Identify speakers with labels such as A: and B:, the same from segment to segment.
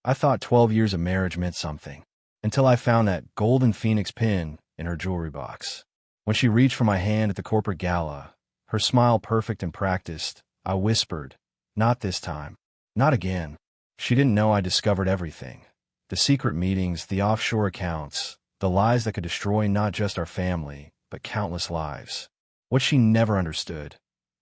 A: I thought 12 years of marriage meant something, until I found that golden phoenix pin in her jewelry box. When she reached for my hand at the corporate gala, her smile perfect and practiced, I whispered, "Not this time. Not again." She didn't know I discovered everything. The secret meetings, the offshore accounts, the lies that could destroy not just our family, but countless lives. What she never understood: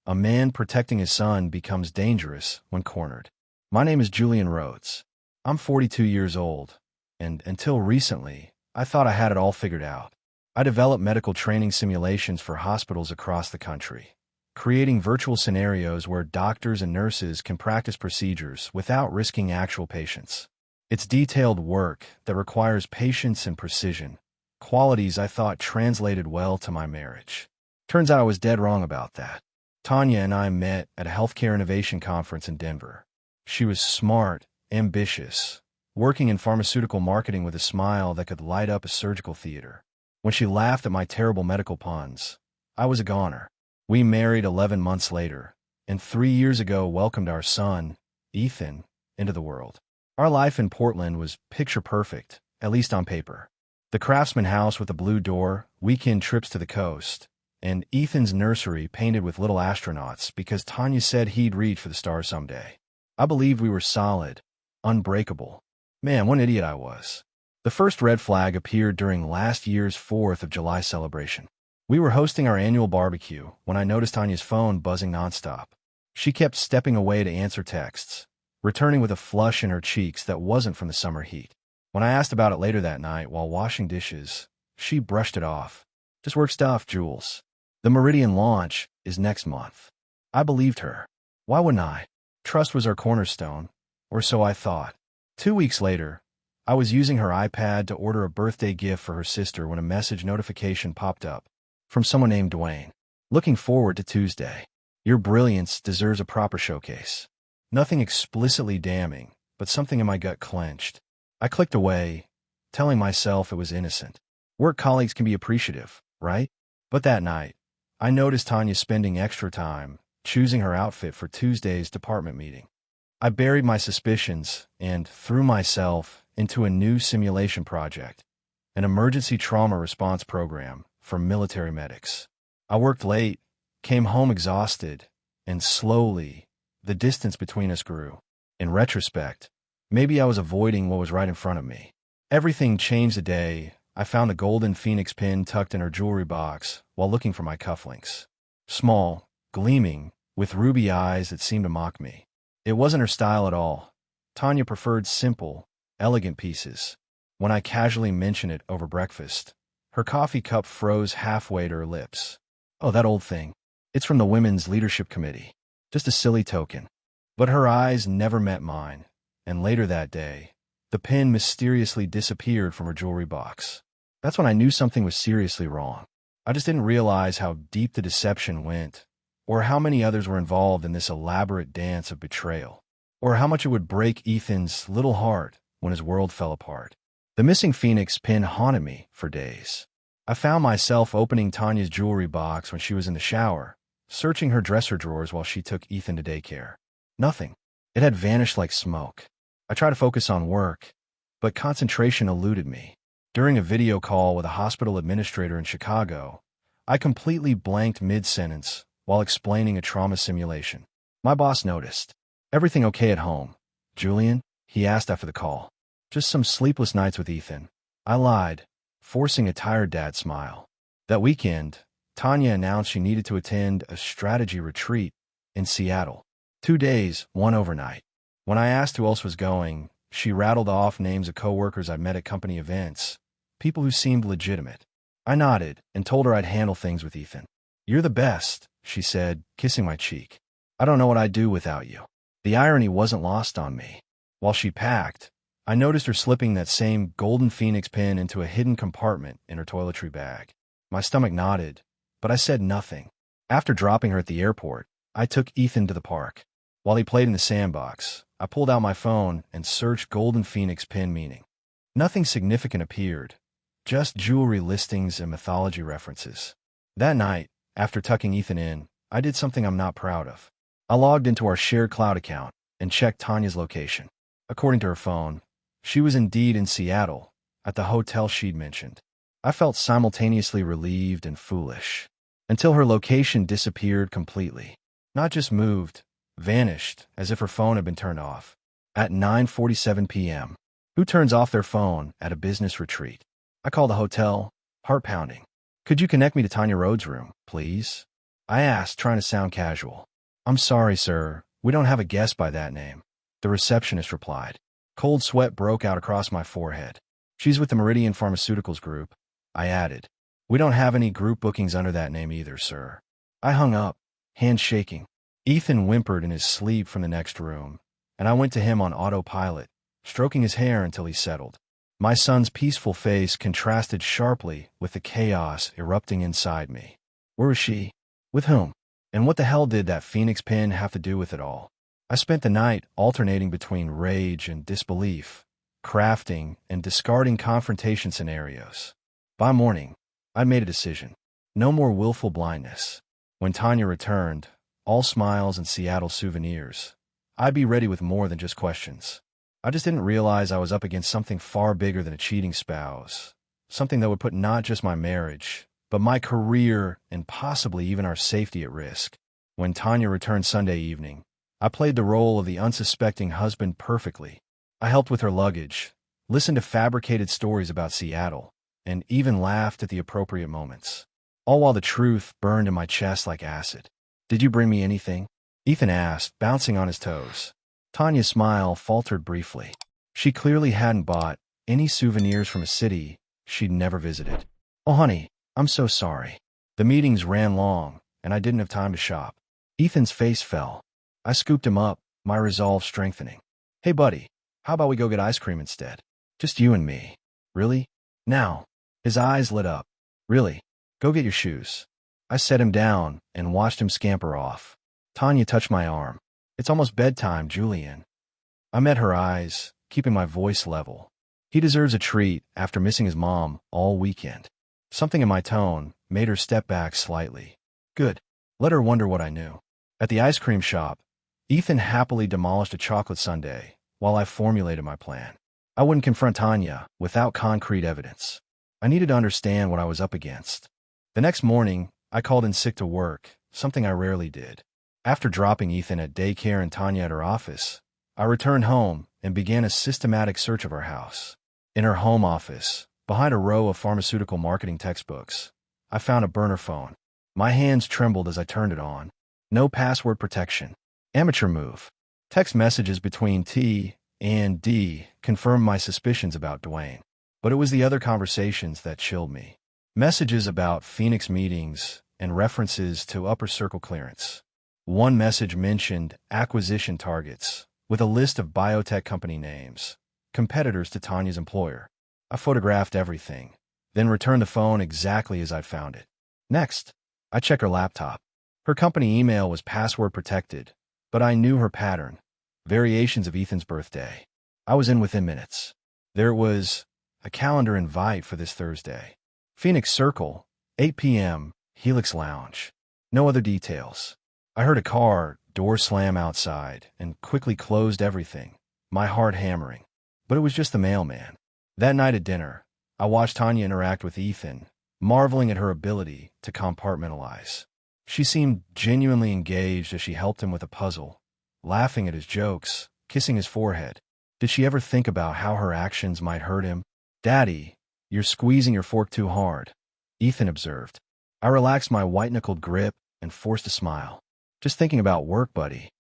A: a man protecting his son becomes dangerous when cornered. My name is Julian Rhodes. I'm 42 years old, and until recently, I thought I had it all figured out. I developed medical training simulations for hospitals across the country, creating virtual scenarios where doctors and nurses can practice procedures without risking actual patients. It's detailed work that requires patience and precision, qualities I thought translated well to my marriage. Turns out I was dead wrong about that. Tanya and I met at a healthcare innovation conference in Denver. She was smart, ambitious, working in pharmaceutical marketing with a smile that could light up a surgical theater. When she laughed at my terrible medical puns, I was a goner. We married 11 months later, and 3 years ago welcomed our son, Ethan, into the world. Our life in Portland was picture perfect, at least on paper. The Craftsman house with a blue door, weekend trips to the coast, and Ethan's nursery painted with little astronauts because Tanya said he'd reach for the stars someday. I believed we were solid, unbreakable. Man, what an idiot I was. The first red flag appeared during last year's 4th of July celebration. We were hosting our annual barbecue when I noticed Tanya's phone buzzing nonstop. She kept stepping away to answer texts, returning with a flush in her cheeks that wasn't from the summer heat. When I asked about it later that night while washing dishes, she brushed it off. "Just work stuff, Jules. The Meridian launch is next month." I believed her. Why wouldn't I? Trust was our cornerstone, or so I thought. 2 weeks later, I was using her iPad to order a birthday gift for her sister when a message notification popped up from someone named Dwayne. "Looking forward to Tuesday. Your brilliance deserves a proper showcase." Nothing explicitly damning, but something in my gut clenched. I clicked away, telling myself it was innocent. Work colleagues can be appreciative, right? But that night, I noticed Tanya spending extra time choosing her outfit for Tuesday's department meeting. I buried my suspicions and threw myself into a new simulation project, an emergency trauma response program for military medics. I worked late, came home exhausted, and slowly, the distance between us grew. In retrospect, maybe I was avoiding what was right in front of me. Everything changed the day I found the golden phoenix pin tucked in her jewelry box while looking for my cufflinks. Small, gleaming, with ruby eyes that seemed to mock me. It wasn't her style at all. Tanya preferred simple, elegant pieces. When I casually mentioned it over breakfast, her coffee cup froze halfway to her lips. "Oh, that old thing. It's from the Women's Leadership Committee. Just a silly token." But her eyes never met mine, and later that day, the pin mysteriously disappeared from her jewelry box. That's when I knew something was seriously wrong. I just didn't realize how deep the deception went, or how many others were involved in this elaborate dance of betrayal, or how much it would break Ethan's little heart when his world fell apart. The missing phoenix pin haunted me for days. I found myself opening Tanya's jewelry box when she was in the shower, searching her dresser drawers while she took Ethan to daycare. Nothing. It had vanished like smoke. I tried to focus on work, but concentration eluded me. During a video call with a hospital administrator in Chicago, I completely blanked mid-sentence while explaining a trauma simulation. My boss noticed. "Everything okay at home, Julian?" he asked after the call. "Just some sleepless nights with Ethan." I lied, forcing a tired dad smile. That weekend, Tanya announced she needed to attend a strategy retreat in Seattle. 2 days, one overnight. When I asked who else was going, she rattled off names of coworkers I'd met at company events, people who seemed legitimate. I nodded and told her I'd handle things with Ethan. "You're the best," she said, kissing my cheek. "I don't know what I'd do without you." The irony wasn't lost on me. While she packed, I noticed her slipping that same golden phoenix pin into a hidden compartment in her toiletry bag. My stomach knotted, but I said nothing. After dropping her at the airport, I took Ethan to the park. While he played in the sandbox, I pulled out my phone and searched golden phoenix pin meaning. Nothing significant appeared, just jewelry listings and mythology references. That night, after tucking Ethan in, I did something I'm not proud of. I logged into our shared cloud account and checked Tanya's location. According to her phone, She was indeed in Seattle, at the hotel she'd mentioned. I felt simultaneously relieved and foolish, until her location disappeared completely. Not just moved, vanished, as if her phone had been turned off. At 9:47 p.m. Who turns off their phone at a business retreat? I called the hotel, heart pounding. Could you connect me to Tanya Rhodes' room, please? I asked, trying to sound casual. I'm sorry, sir. We don't have a guest by that name. The receptionist replied. Cold sweat broke out across my forehead. She's with the Meridian Pharmaceuticals Group. I added. We don't have any group bookings under that name either, sir. I hung up, hands shaking. Ethan whimpered in his sleep from the next room, and I went to him on autopilot, stroking his hair until he settled. My son's peaceful face contrasted sharply with the chaos erupting inside me. Where was she? With whom? And what the hell did that Phoenix pin have to do with it all? I spent the night alternating between rage and disbelief, crafting and discarding confrontation scenarios. By morning, I made a decision. No more willful blindness. When Tanya returned, all smiles and Seattle souvenirs, I'd be ready with more than just questions. I just didn't realize I was up against something far bigger than a cheating spouse, something that would put not just my marriage, but my career and possibly even our safety at risk. When Tanya returned Sunday evening, I played the role of the unsuspecting husband perfectly. I helped with her luggage, listened to fabricated stories about Seattle, and even laughed at the appropriate moments, all while the truth burned in my chest like acid. Did you bring me anything? Ethan asked, bouncing on his toes. Tanya's smile faltered briefly. She clearly hadn't bought any souvenirs from a city she'd never visited. Oh, honey, I'm so sorry. The meetings ran long, and I didn't have time to shop. Ethan's face fell. I scooped him up, my resolve strengthening. Hey, buddy, how about we go get ice cream instead? Just you and me. Really? Now. His eyes lit up. Really? Go get your shoes. I set him down and watched him scamper off. Tanya touched my arm. It's almost bedtime, Julian. I met her eyes, keeping my voice level. He deserves a treat after missing his mom all weekend. Something in my tone made her step back slightly. Good. Let her wonder what I knew. At the ice cream shop, Ethan happily demolished a chocolate sundae while I formulated my plan. I wouldn't confront Tanya without concrete evidence. I needed to understand what I was up against. The next morning, I called in sick to work, something I rarely did. After dropping Ethan at daycare and Tanya at her office, I returned home and began a systematic search of her house. In her home office, behind a row of pharmaceutical marketing textbooks, I found a burner phone. My hands trembled as I turned it on. No password protection. Amateur move. Text messages between T and D confirmed my suspicions about Dwayne. But it was the other conversations that chilled me. Messages about Phoenix meetings and references to upper circle clearance. One message mentioned acquisition targets with a list of biotech company names, competitors to Tanya's employer. I photographed everything, then returned the phone exactly as I'd found it. Next, I checked her laptop. Her company email was password protected, but I knew her pattern. Variations of Ethan's birthday. I was in within minutes. There was a calendar invite for this Thursday. Phoenix Circle, 8 p.m., Helix Lounge. No other details. I heard a car door slam outside and quickly closed everything, my heart hammering. But it was just the mailman. That night at dinner, I watched Tanya interact with Ethan, marveling at her ability to compartmentalize. She seemed genuinely engaged as she helped him with a puzzle, laughing at his jokes, kissing his forehead. Did she ever think about how her actions might hurt him? Daddy, you're squeezing your fork too hard, Ethan observed. I relaxed my white-knuckled grip and forced a smile. Just thinking about work, buddy.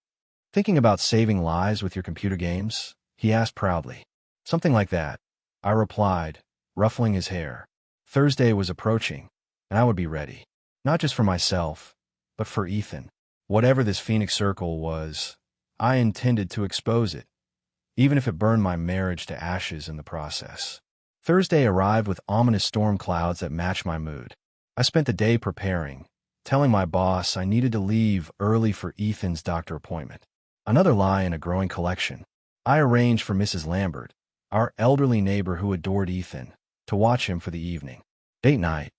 A: Thinking about saving lives with your computer games? He asked proudly. Something like that, I replied, ruffling his hair. Thursday was approaching, and I would be ready. Not just for myself, but for Ethan. Whatever this Phoenix Circle was, I intended to expose it, even if it burned my marriage to ashes in the process. Thursday arrived with ominous storm clouds that matched my mood. I spent the day preparing, telling my boss I needed to leave early for Ethan's doctor appointment. Another lie in a growing collection. I arranged for Mrs. Lambert, our elderly neighbor who adored Ethan, to watch him for the evening. Date night,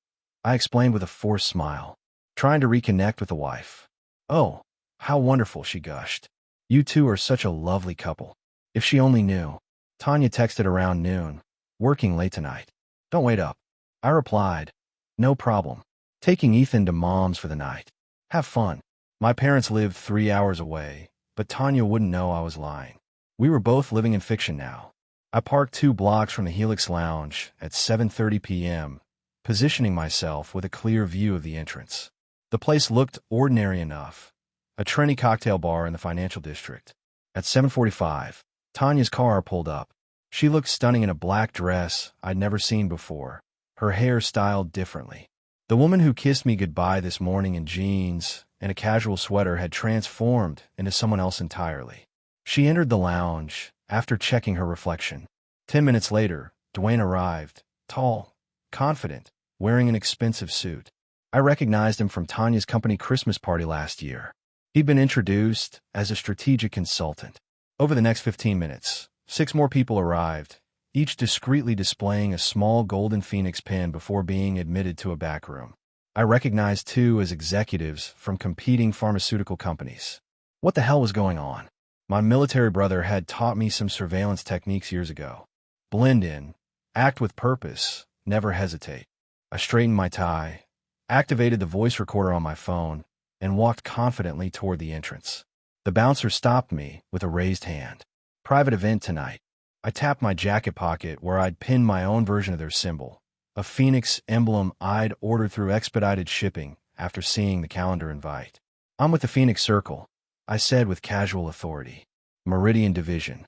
A: I explained with a forced smile, trying to reconnect with the wife. Oh, how wonderful, she gushed. You two are such a lovely couple. If she only knew. Tanya texted around noon. Working late tonight. Don't wait up. I replied, no problem. Taking Ethan to mom's for the night. Have fun. My parents lived 3 hours away, but Tanya wouldn't know I was lying. We were both living in fiction now. I parked 2 blocks from the Helix lounge at 7:30 p.m., positioning myself with a clear view of the entrance. The place looked ordinary enough, a trendy cocktail bar in the financial district. At 7:45, Tanya's car pulled up. She looked stunning in a black dress I'd never seen before, her hair styled differently. The woman who kissed me goodbye this morning in jeans and a casual sweater had transformed into someone else entirely. She entered the lounge after checking her reflection. 10 minutes later, Dwayne arrived, tall, confident, wearing an expensive suit. I recognized him from Tanya's company Christmas party last year. He'd been introduced as a strategic consultant. Over the next 15 minutes, 6 more people arrived, each discreetly displaying a small golden phoenix pin before being admitted to a back room. I recognized 2 as executives from competing pharmaceutical companies. What the hell was going on? My military brother had taught me some surveillance techniques years ago. Blend in, act with purpose, never hesitate. I straightened my tie, activated the voice recorder on my phone, and walked confidently toward the entrance. The bouncer stopped me with a raised hand. Private event tonight. I tapped my jacket pocket where I'd pinned my own version of their symbol, a phoenix emblem I'd ordered through expedited shipping after seeing the calendar invite. I'm with the Phoenix Circle, I said with casual authority. Meridian Division.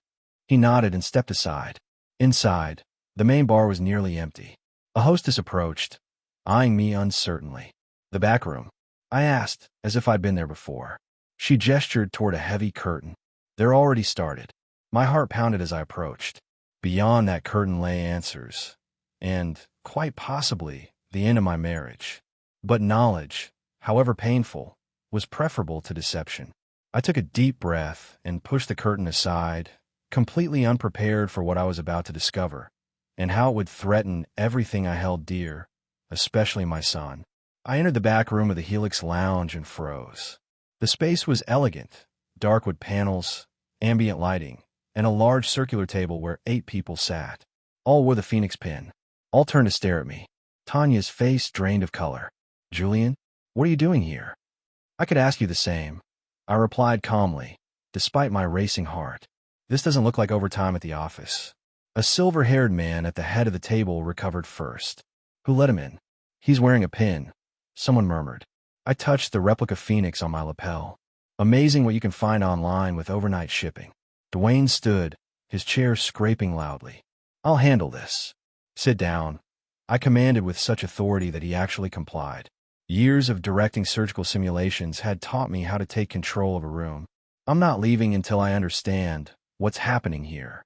A: He nodded and stepped aside. Inside, the main bar was nearly empty. A hostess approached, eyeing me uncertainly. The back room? I asked, as if I'd been there before. She gestured toward a heavy curtain. They're already started. My heart pounded as I approached. Beyond that curtain lay answers, and, quite possibly, the end of my marriage. But knowledge, however painful, was preferable to deception. I took a deep breath and pushed the curtain aside, completely unprepared for what I was about to discover, and how it would threaten everything I held dear, especially my son. I entered the back room of the Helix lounge and froze. The space was elegant, dark wood panels, ambient lighting, and a large circular table where 8 people sat. All wore the Phoenix pin. All turned to stare at me. Tanya's face drained of color. Julian, what are you doing here? I could ask you the same. I replied calmly, despite my racing heart. This doesn't look like overtime at the office. A silver-haired man at the head of the table recovered first. Who let him in? He's wearing a pin, someone murmured. I touched the replica Phoenix on my lapel. Amazing what you can find online with overnight shipping. Dwayne stood, his chair scraping loudly. I'll handle this. Sit down. I commanded with such authority that he actually complied. Years of directing surgical simulations had taught me how to take control of a room. I'm not leaving until I understand what's happening here.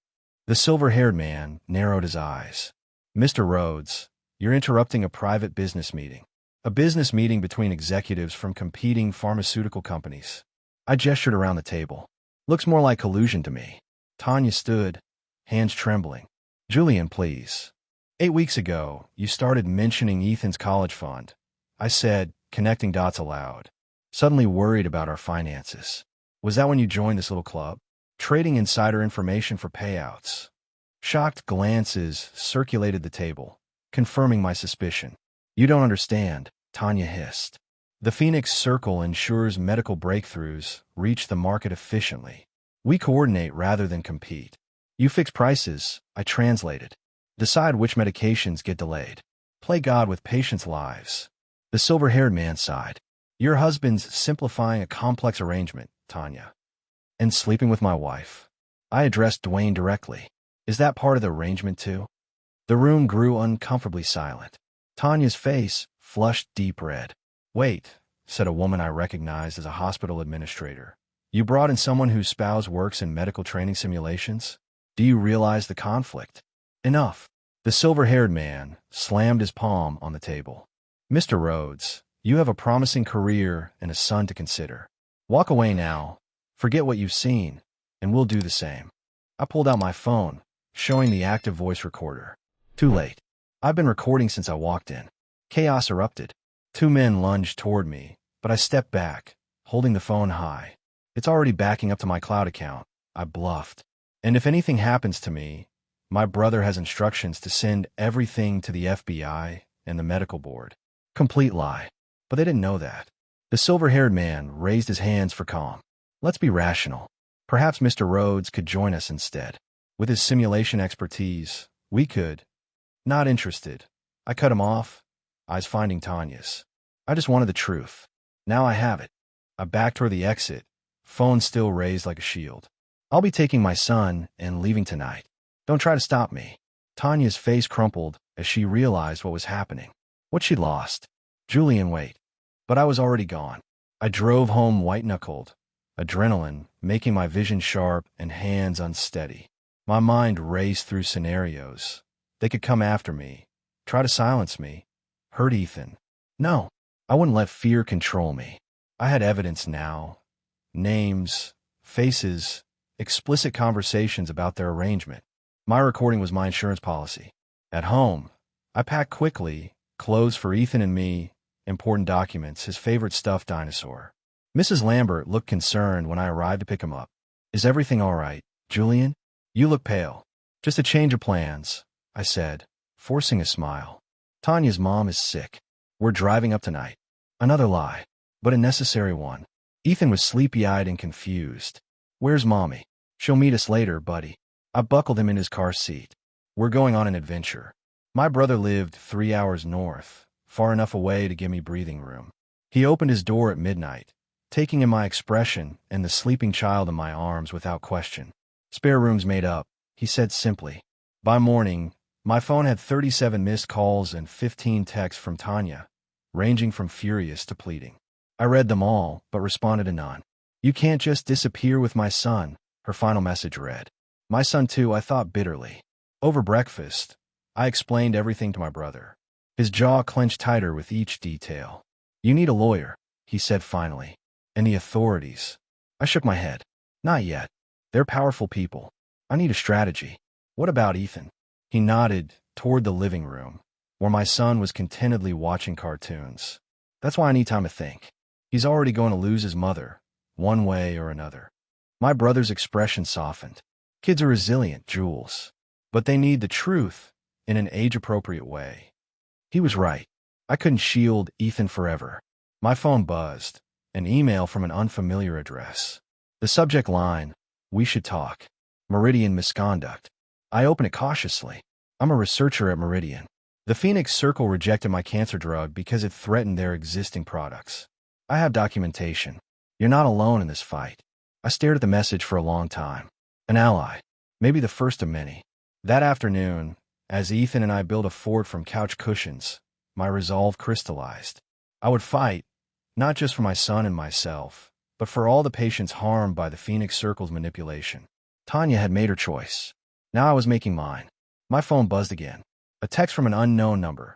A: The silver-haired man narrowed his eyes. Mr. Rhodes, you're interrupting a private business meeting. A business meeting between executives from competing pharmaceutical companies. I gestured around the table. Looks more like collusion to me. Tanya stood, hands trembling. Julian, please. 8 weeks ago, you started mentioning Ethan's college fund. I said, connecting dots aloud. Suddenly worried about our finances. Was that when you joined this little club? Trading insider information for payouts. Shocked glances circulated the table, confirming my suspicion. You don't understand, Tanya hissed. The Phoenix Circle ensures medical breakthroughs reach the market efficiently. We coordinate rather than compete. You fix prices, I translated. Decide which medications get delayed. Play God with patients' lives. The silver-haired man sighed. Your husband's simplifying a complex arrangement, Tanya. And sleeping with my wife. I addressed Dwayne directly. Is that part of the arrangement too? The room grew uncomfortably silent. Tanya's face flushed deep red. Wait, said a woman I recognized as a hospital administrator. You brought in someone whose spouse works in medical training simulations? Do you realize the conflict? Enough. The silver-haired man slammed his palm on the table. Mr. Rhodes, you have a promising career and a son to consider. Walk away now. Forget what you've seen, and we'll do the same. I pulled out my phone, showing the active voice recorder. Too late. I've been recording since I walked in. Chaos erupted. 2 men lunged toward me, but I stepped back, holding the phone high. It's already backing up to my cloud account, I bluffed. And if anything happens to me, My brother has instructions to send everything to the FBI and the medical board. Complete lie. But they didn't know that. The silver-haired man raised his hands for calm. Let's be rational. Perhaps Mr. Rhodes could join us instead. With his simulation expertise, we could. Not interested. I cut him off, eyes finding Tanya's. I just wanted the truth. Now I have it. I backed toward the exit, phone still raised like a shield. I'll be taking my son and leaving tonight. Don't try to stop me. Tanya's face crumpled as she realized what was happening. What she'd lost. Julian, wait. But I was already gone. I drove home white-knuckled, adrenaline making my vision sharp and hands unsteady. My mind raced through scenarios. They could come after me, try to silence me, hurt Ethan. No, I wouldn't let fear control me. I had evidence now. Names, faces, explicit conversations about their arrangement. My recording was my insurance policy. At home, I packed quickly, clothes for Ethan and me, important documents, his favorite stuffed dinosaur. Mrs. Lambert looked concerned when I arrived to pick him up. Is everything all right, Julian? You look pale. Just a change of plans, I said, forcing a smile. Tanya's mom is sick. We're driving up tonight. Another lie, but a necessary one. Ethan was sleepy-eyed and confused. Where's Mommy? She'll meet us later, buddy. I buckled him in his car seat. We're going on an adventure. My brother lived 3 hours north, far enough away to give me breathing room. He opened his door at midnight, taking in my expression and the sleeping child in my arms without question. Spare rooms made up, he said simply. By morning, my phone had 37 missed calls and 15 texts from Tanya, ranging from furious to pleading. I read them all, but responded to none. You can't just disappear with my son, her final message read. My son too, I thought bitterly. Over breakfast, I explained everything to my brother. His jaw clenched tighter with each detail. You need a lawyer, he said finally. And the authorities. I shook my head. Not yet. They're powerful people. I need a strategy. What about Ethan? He nodded toward the living room, where my son was contentedly watching cartoons. That's why I need time to think. He's already going to lose his mother, one way or another. My brother's expression softened. Kids are resilient, Jules. But they need the truth in an age-appropriate way. He was right. I couldn't shield Ethan forever. My phone buzzed. An email from an unfamiliar address. The subject line, we should talk. Meridian misconduct. I opened it cautiously. I'm a researcher at Meridian. The Phoenix Circle rejected my cancer drug because it threatened their existing products. I have documentation. You're not alone in this fight. I stared at the message for a long time. An ally. Maybe the first of many. That afternoon, as Ethan and I built a fort from couch cushions, my resolve crystallized. I would fight, not just for my son and myself, but for all the patients harmed by the Phoenix Circle's manipulation. Tanya had made her choice. Now I was making mine. My phone buzzed again. A text from an unknown number.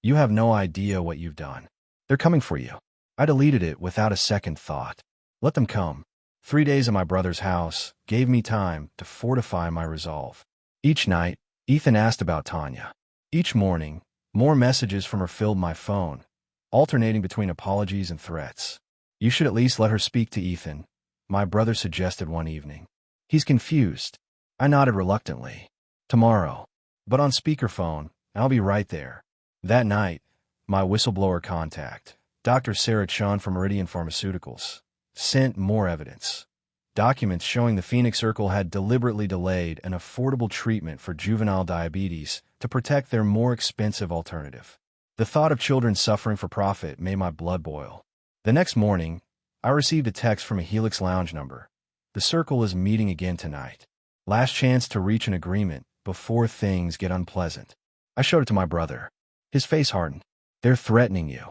A: You have no idea what you've done. They're coming for you. I deleted it without a second thought. Let them come. 3 days at my brother's house gave me time to fortify my resolve. Each night, Ethan asked about Tanya. Each morning, more messages from her filled my phone, alternating between apologies and threats. You should at least let her speak to Ethan, my brother suggested one evening. He's confused. I nodded reluctantly. Tomorrow. But on speakerphone, I'll be right there. That night, my whistleblower contact, Dr. Sarah Chun from Meridian Pharmaceuticals, sent more evidence. Documents showing the Phoenix Circle had deliberately delayed an affordable treatment for juvenile diabetes to protect their more expensive alternative. The thought of children suffering for profit made my blood boil. The next morning, I received a text from a Helix lounge number. The Circle is meeting again tonight. Last chance to reach an agreement before things get unpleasant. I showed it to my brother. His face hardened. They're threatening you.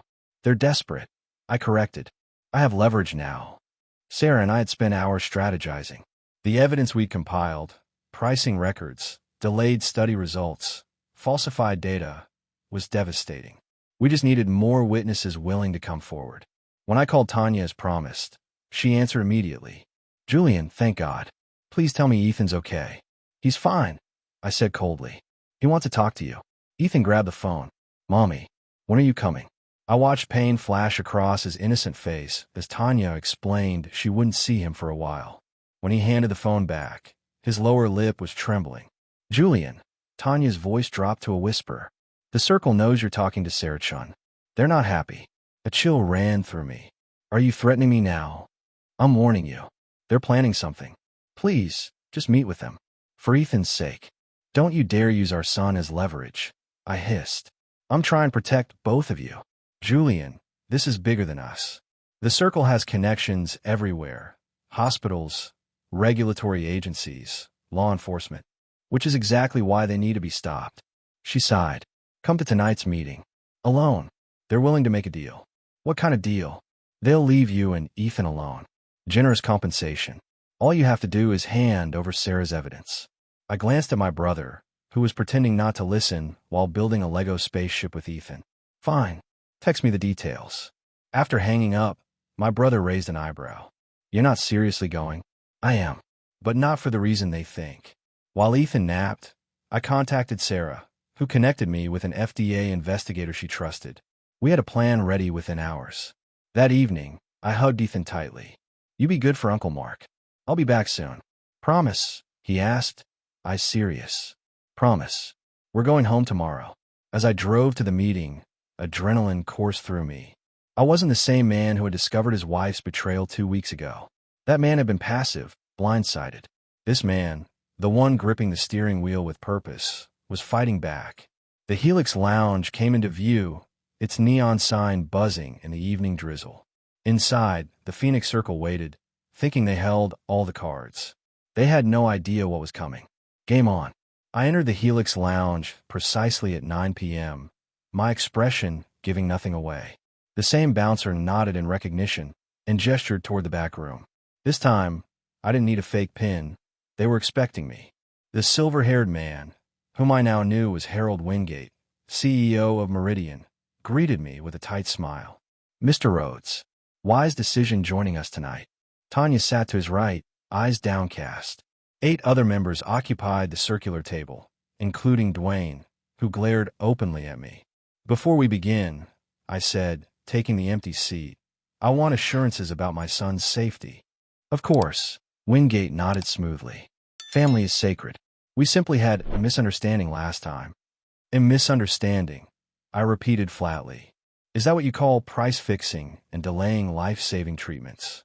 A: They're desperate. I corrected. I have leverage now. Sarah and I had spent hours strategizing. The evidence we'd compiled, pricing records, delayed study results, falsified data, was devastating. We just needed more witnesses willing to come forward. When I called Tanya as promised, she answered immediately. Julian, thank God. Please tell me Ethan's okay. He's fine, I said coldly. He wants to talk to you. Ethan grabbed the phone. Mommy, when are you coming? I watched pain flash across his innocent face as Tanya explained she wouldn't see him for a while. When he handed the phone back, his lower lip was trembling. Julian, Tanya's voice dropped to a whisper. The circle knows you're talking to Sarah Chun. They're not happy. A chill ran through me. Are you threatening me now? I'm warning you. They're planning something. Please, just meet with them. For Ethan's sake. Don't you dare use our son as leverage. I hissed. I'm trying to protect both of you. Julian, this is bigger than us. The circle has connections everywhere. Hospitals, regulatory agencies, law enforcement. Which is exactly why they need to be stopped. She sighed. Come to tonight's meeting. Alone. They're willing to make a deal. What kind of deal? They'll leave you and Ethan alone. Generous compensation. All you have to do is hand over Sarah's evidence. I glanced at my brother, who was pretending not to listen while building a Lego spaceship with Ethan. Fine. Text me the details. After hanging up, my brother raised an eyebrow. You're not seriously going? I am. But not for the reason they think. While Ethan napped, I contacted Sarah, who connected me with an FDA investigator she trusted. We had a plan ready within hours. That evening, I hugged Ethan tightly. You be good for Uncle Mark. I'll be back soon. Promise? He asked. I serious. Promise. We're going home tomorrow. As I drove to the meeting, adrenaline coursed through me. I wasn't the same man who had discovered his wife's betrayal 2 weeks ago. That man had been passive, blindsided. This man, the one gripping the steering wheel with purpose, was fighting back. The Helix lounge came into view, its neon sign buzzing in the evening drizzle. Inside, the Phoenix Circle waited, thinking they held all the cards. They had no idea what was coming. Game on. I entered the Helix lounge precisely at 9 p.m., my expression giving nothing away. The same bouncer nodded in recognition and gestured toward the back room. This time, I didn't need a fake pin. They were expecting me. The silver-haired man, whom I now knew was Harold Wingate, CEO of Meridian, greeted me with a tight smile. Mr. Rhodes, wise decision joining us tonight. Tanya sat to his right, eyes downcast. 8 other members occupied the circular table, including Dwayne, who glared openly at me. Before we begin, I said, taking the empty seat, I want assurances about my son's safety. Of course, Wingate nodded smoothly. Family is sacred. We simply had a misunderstanding last time. A misunderstanding, I repeated flatly. Is that what you call price fixing and delaying life-saving treatments?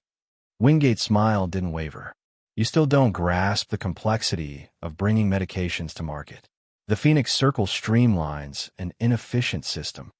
A: Wingate's smile didn't waver. You still don't grasp the complexity of bringing medications to market. The Phoenix Circle streamlines an inefficient system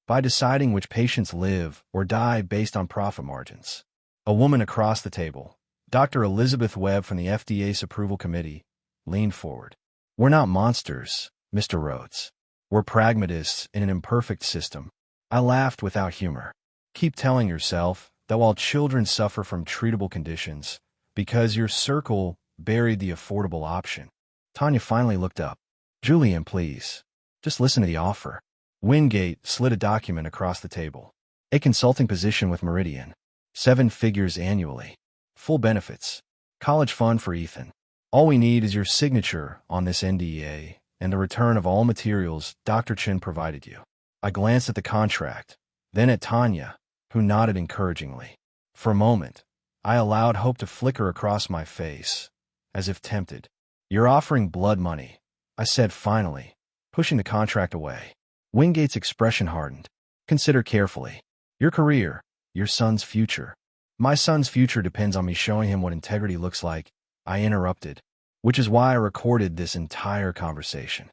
A: by deciding which patients live or die based on profit margins. A woman across the table, Dr. Elizabeth Webb from the FDA's approval committee, leaned forward. We're not monsters, Mr. Rhodes. We're pragmatists in an imperfect system. I laughed without humor. Keep telling yourself that while children suffer from treatable conditions, because your circle buried the affordable option. Tanya finally looked up. Julian, please. Just listen to the offer. Wingate slid a document across the table. A consulting position with Meridian. 7 figures annually. Full benefits. College fund for Ethan. All we need is your signature on this NDA and the return of all materials Dr. Chin provided you. I glanced at the contract, then at Tanya, who nodded encouragingly. For a moment, I allowed hope to flicker across my face, as if tempted. You're offering blood money, I said finally, pushing the contract away. Wingate's expression hardened. Consider carefully. Your career, your son's future. My son's future depends on me showing him what integrity looks like, I interrupted, which is why I recorded this entire conversation.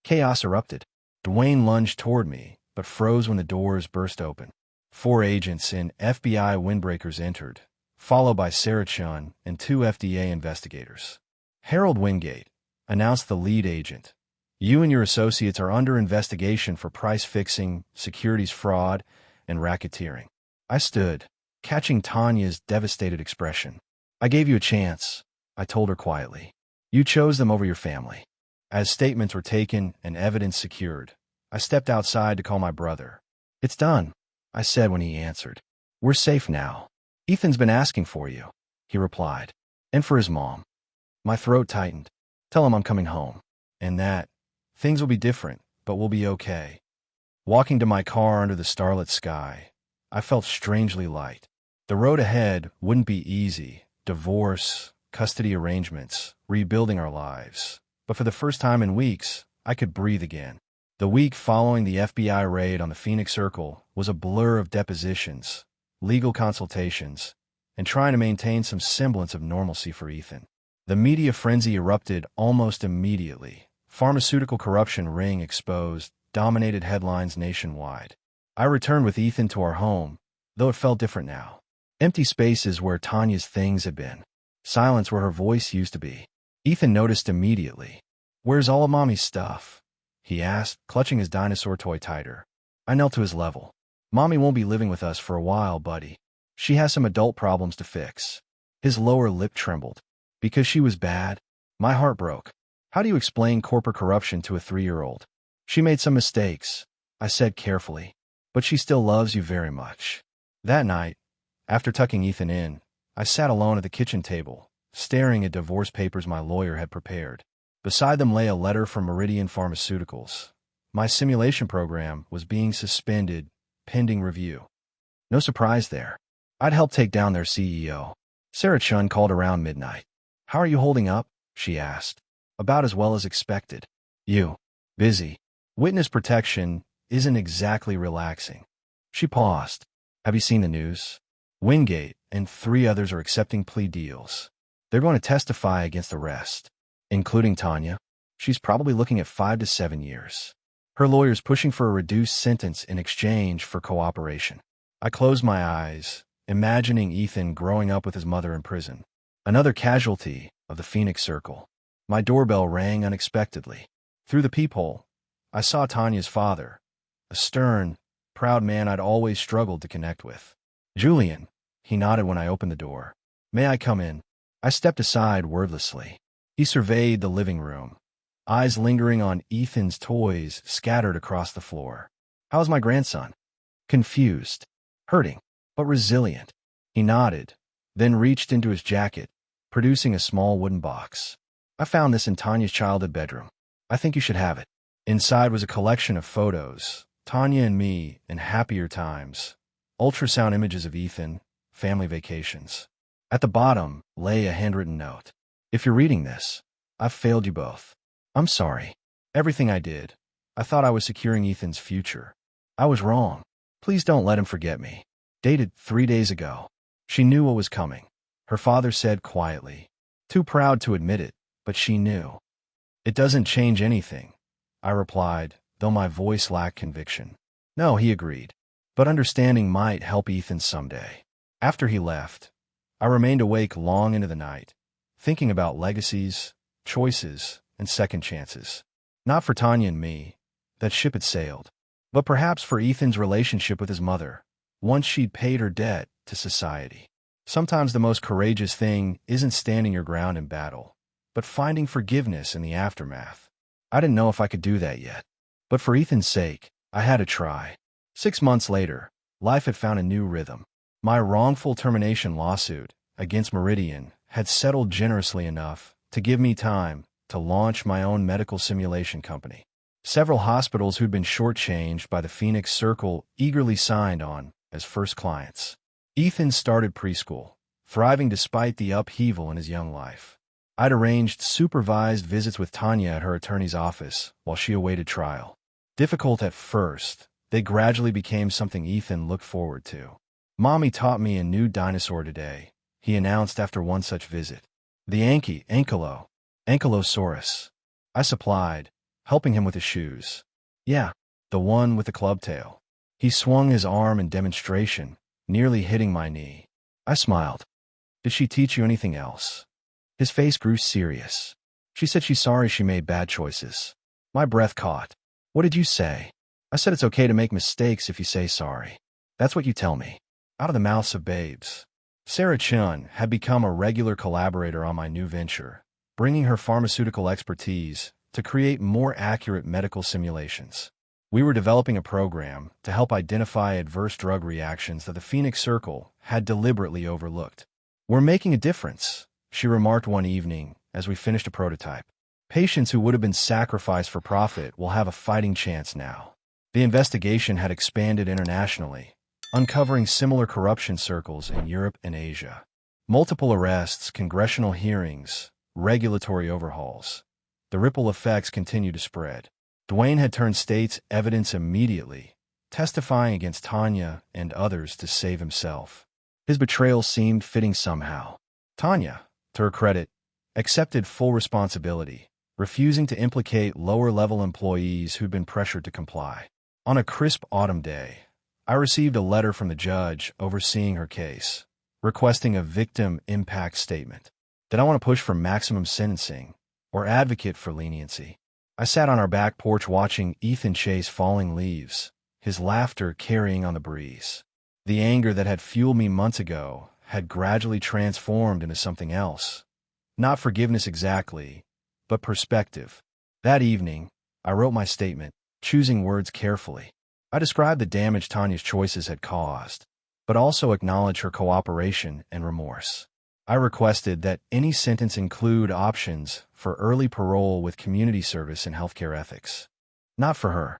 A: Chaos erupted. Dwayne lunged toward me, but froze when the doors burst open. 4 agents in FBI windbreakers entered, followed by Sarah Chun and 2 FDA investigators. Harold Wingate, announced the lead agent. You and your associates are under investigation for price fixing, securities fraud, and racketeering. I stood, catching Tanya's devastated expression. I gave you a chance, I told her quietly. You chose them over your family. As statements were taken and evidence secured, I stepped outside to call my brother. It's done, I said when he answered. We're safe now. Ethan's been asking for you, he replied. And for his mom. My throat tightened. Tell him I'm coming home. And that things will be different, but we'll be okay. Walking to my car under the starlit sky, I felt strangely light. The road ahead wouldn't be easy. Divorce, custody arrangements, rebuilding our lives. But for the first time in weeks, I could breathe again. The week following the FBI raid on the Phoenix Circle was a blur of depositions, legal consultations, and trying to maintain some semblance of normalcy for Ethan. The media frenzy erupted almost immediately. Pharmaceutical corruption ring exposed dominated headlines nationwide. I returned with Ethan to our home, though it felt different now. Empty spaces where Tanya's things had been. Silence where her voice used to be. Ethan noticed immediately. "Where's all of Mommy's stuff?" he asked, clutching his dinosaur toy tighter. I knelt to his level. "Mommy won't be living with us for a while, buddy. She has some adult problems to fix." His lower lip trembled. "Because she was bad?" My heart broke. "How do you explain corporate corruption to a 3-year-old? "She made some mistakes," I said carefully. "But she still loves you very much." That night, after tucking Ethan in, I sat alone at the kitchen table, staring at divorce papers my lawyer had prepared. Beside them lay a letter from Meridian Pharmaceuticals. My simulation program was being suspended, pending review. No surprise there. I'd helped take down their CEO. Sarah Chun called around midnight. "How are you holding up?" she asked. "About as well as expected." "You?" "Busy. Witness protection isn't exactly relaxing." She paused. "Have you seen the news? Wingate and 3 others are accepting plea deals. They're going to testify against the rest, including Tanya. She's probably looking at 5 to 7 years. Her lawyer's pushing for a reduced sentence in exchange for cooperation." I closed my eyes, imagining Ethan growing up with his mother in prison. Another casualty of the Phoenix Circle. My doorbell rang unexpectedly. Through the peephole, I saw Tanya's father, a stern, proud man I'd always struggled to connect with. "Julian," he nodded when I opened the door. "May I come in?" I stepped aside wordlessly. He surveyed the living room, eyes lingering on Ethan's toys scattered across the floor. "How's my grandson?" "Confused. Hurting, but resilient." He nodded, then reached into his jacket, producing a small wooden box. "I found this in Tanya's childhood bedroom. I think you should have it." Inside was a collection of photos, Tanya and me in happier times, ultrasound images of Ethan, family vacations. At the bottom lay a handwritten note. "If you're reading this, I've failed you both. I'm sorry. Everything I did, I thought I was securing Ethan's future. I was wrong. Please don't let him forget me." Dated 3 days ago. She knew what was coming. Her father said quietly. Too proud to admit it, but she knew. "It doesn't change anything," I replied, though my voice lacked conviction. "No," he agreed. "But understanding might help Ethan someday." After he left, I remained awake long into the night, thinking about legacies, choices, and second chances. Not for Tanya and me, that ship had sailed, but perhaps for Ethan's relationship with his mother, once she'd paid her debt to society. Sometimes the most courageous thing isn't standing your ground in battle, but finding forgiveness in the aftermath. I didn't know if I could do that yet, but for Ethan's sake, I had to try. 6 months later, life had found a new rhythm. My wrongful termination lawsuit against Meridian had settled generously enough to give me time to launch my own medical simulation company. Several hospitals who'd been shortchanged by the Phoenix Circle eagerly signed on as first clients. Ethan started preschool, thriving despite the upheaval in his young life. I'd arranged supervised visits with Tanya at her attorney's office while she awaited trial. Difficult at first, they gradually became something Ethan looked forward to. "Mommy taught me a new dinosaur today," he announced after one such visit. "The Ankylosaurus." I supplied, helping him with his shoes. "Yeah, the one with the club tail." He swung his arm in demonstration, nearly hitting my knee. I smiled. "Did she teach you anything else?" His face grew serious. "She said she's sorry she made bad choices." My breath caught. "What did you say?" I said it's okay to make mistakes if you say sorry. "That's what you tell me." Out of the mouths of babes. Sarah Chun had become a regular collaborator on my new venture, bringing her pharmaceutical expertise to create more accurate medical simulations. We were developing a program to help identify adverse drug reactions that the Phoenix Circle had deliberately overlooked. "We're making a difference," she remarked one evening as we finished a prototype. "Patients who would have been sacrificed for profit will have a fighting chance now." The investigation had expanded internationally, uncovering similar corruption circles in Europe and Asia. Multiple arrests, congressional hearings, regulatory overhauls. The ripple effects continued to spread. Dwayne had turned state's evidence immediately, testifying against Tanya and others to save himself. His betrayal seemed fitting somehow. Tanya, to her credit, accepted full responsibility, refusing to implicate lower-level employees who'd been pressured to comply. On a crisp autumn day, I received a letter from the judge overseeing her case, requesting a victim impact statement. Did I want to push for maximum sentencing or advocate for leniency? I sat on our back porch watching Ethan chase falling leaves, his laughter carrying on the breeze. The anger that had fueled me months ago had gradually transformed into something else. Not forgiveness exactly, but perspective. That evening, I wrote my statement, choosing words carefully. I described the damage Tanya's choices had caused, but also acknowledged her cooperation and remorse. I requested that any sentence include options for early parole with community service and healthcare ethics. Not for her,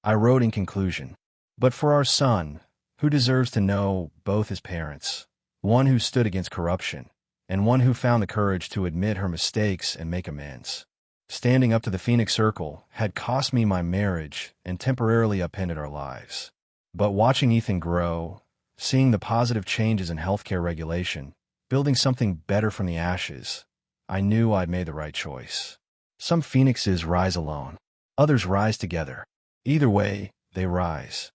A: I wrote in conclusion, but for our son, who deserves to know both his parents, one who stood against corruption, and one who found the courage to admit her mistakes and make amends. Standing up to the Phoenix Circle had cost me my marriage and temporarily upended our lives. But watching Ethan grow, seeing the positive changes in healthcare regulation, building something better from the ashes, I knew I'd made the right choice. Some phoenixes rise alone. Others rise together. Either way, they rise.